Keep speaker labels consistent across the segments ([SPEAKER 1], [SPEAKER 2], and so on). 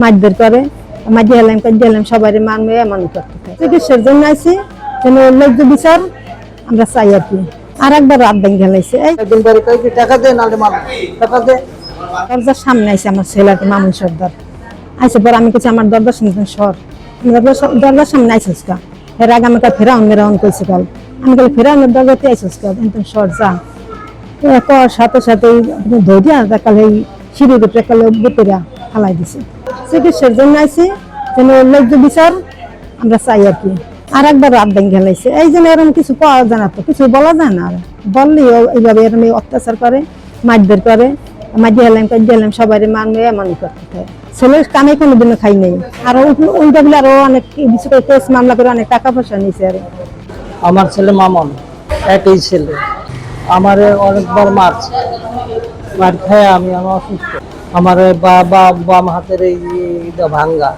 [SPEAKER 1] মারধর করে, মাঝে হেলাম কাজে হেলাম সবাই মানবে এমন করতে থাকে। চিকিৎসার জন্য আইছি, যেন ন্যায্য বিচার আমরা চাই আর কি। আর একবার রাত ভেঙে গেলাইছে, এই
[SPEAKER 2] টাকা দে নাহলে মাল টাকা দে।
[SPEAKER 1] দরজার সামনে আইছে আমার ছেলেকে মামুন সর্দার আইসে পর আমি কিছু আমার দরজার সামনে সর, দরজার সামনে আইসিস কা, এর আগে আমাকে ফেরাউন মেরাউন কইছে কাল, আমি কাল ফেরাউনের দরজাতে আইসিস কা, একদম সর যা। সাথে সাথে ধৈর্য কাল এই সিঁড়ির উপরে কালে বুতেরা ফালাই দিছে। চিকিৎসার জন্য আইছি, যেন ন্যায্য বিচার আমরা চাই আর কি। আর একবার রাত ভেঙে গেলাইছে, এই জন্য এরকম কিছু পাওয়া যায় না, তো কিছু বলা যায় না। আর বললেও এইভাবে এরকম অত্যাচার করে, মারধর করে, মাঝে হেলাম কাজে হেলাম সবাই মানবে এমন করতে থাকে। ছেলের কানে কোনোদিনও খাই নাই। আর ওইটা বলে আরো অনেক কিছু করে কেস মামলা করে অনেক টাকা পয়সা নিয়েছে। আর
[SPEAKER 2] আমার ছেলে মামন, একই ছেলে, আমার অনেকবার মারছে, মার খায় আমি অসুস্থ। আমার বাম হাতের এইটা ভাঙ্গা,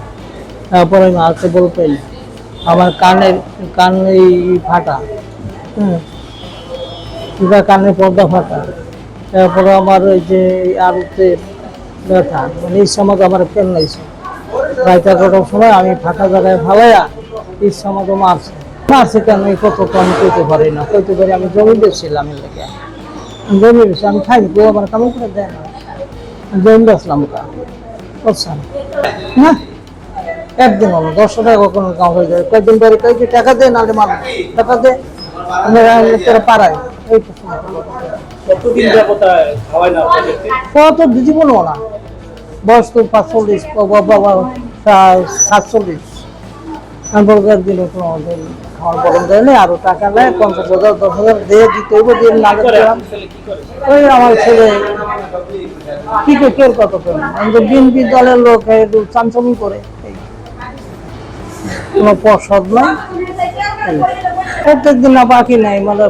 [SPEAKER 2] তারপরে আমি হাতে বলতেন, আমার কান এই ফাটা, কানের পর্দা ফাটা, তারপরে আমার ওই যে আরুতে ব্যথা, মানে এই সময় আমার পেন লাগছে। প্রায় 11টার সময় আমি ফাঁকা জায়গায় ভালাইয়া ইচ্ছা মতো মারছে কেন এই কত কম কইতে পারি না, কইতে পারি আমি জমি বেচছিলাম এলাকা, জমি বেশি আমি খাই গো, আমার কেমন করে দেয় না, জমি বেচলাম বুঝছেন না। একদিন হলো 10 টাকা কখনো কাম হয়ে যায়, কয়েকদিন পরে কয়েকদিন টাকা দে নাহলে মাল টাকা দে, আমরা পাড়ায় এই
[SPEAKER 3] কতদিন যাবত খাওয়াই না
[SPEAKER 2] কত জীবনও না, বয়স তো 45 47। একদিন খাওয়ার বরণ দেয় না, আরো টাকা নেয় 50,000 10,000 দিয়ে দিতে হইব, দিয়ে না ওই আমার ছেলে কি কেউ কত করে বিএনপি দলের লোক চাঞ্চল্য করে, কোনো পর্ষদ নয়, প্রত্যেক দিন না বাকি নাই, মানে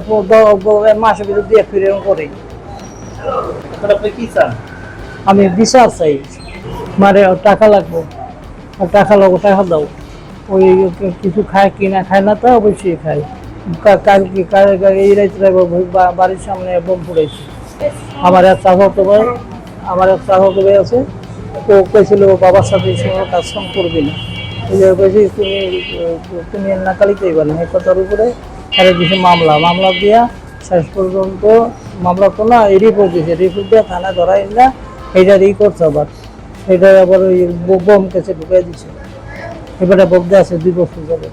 [SPEAKER 2] মাসের ভিতরে দিয়ে ফিরে করে।
[SPEAKER 3] আপনি কি চান?
[SPEAKER 2] আমি বিচার চাই, মানে টাকা লাগবো, টাকা দাও। ওই কিছু খায় কিনা খায় না, তো অবশ্যই খায়। কালকে এই রাত্রে বাড়ির সামনে বোম ফুটাইছে। আমার এক চাচাতো ভাই আছে, ও কইছিল বাবার সাথে কাজ কাম করবি না, তুমি নাকালি চাইবা না, এই কথার উপরে সারা দিছে মামলা দিয়া শেষ পর্যন্ত মামলা তো না, রিপোর্ট দিয়েছে, রিপোর্ট দিয়ে থানা ধরাই না, এইটার করছে আবার, এটা আবার ওই বোম কেসে ঢুকাই দিচ্ছে, এবারে বলতে আছে 2 বছর যাবে।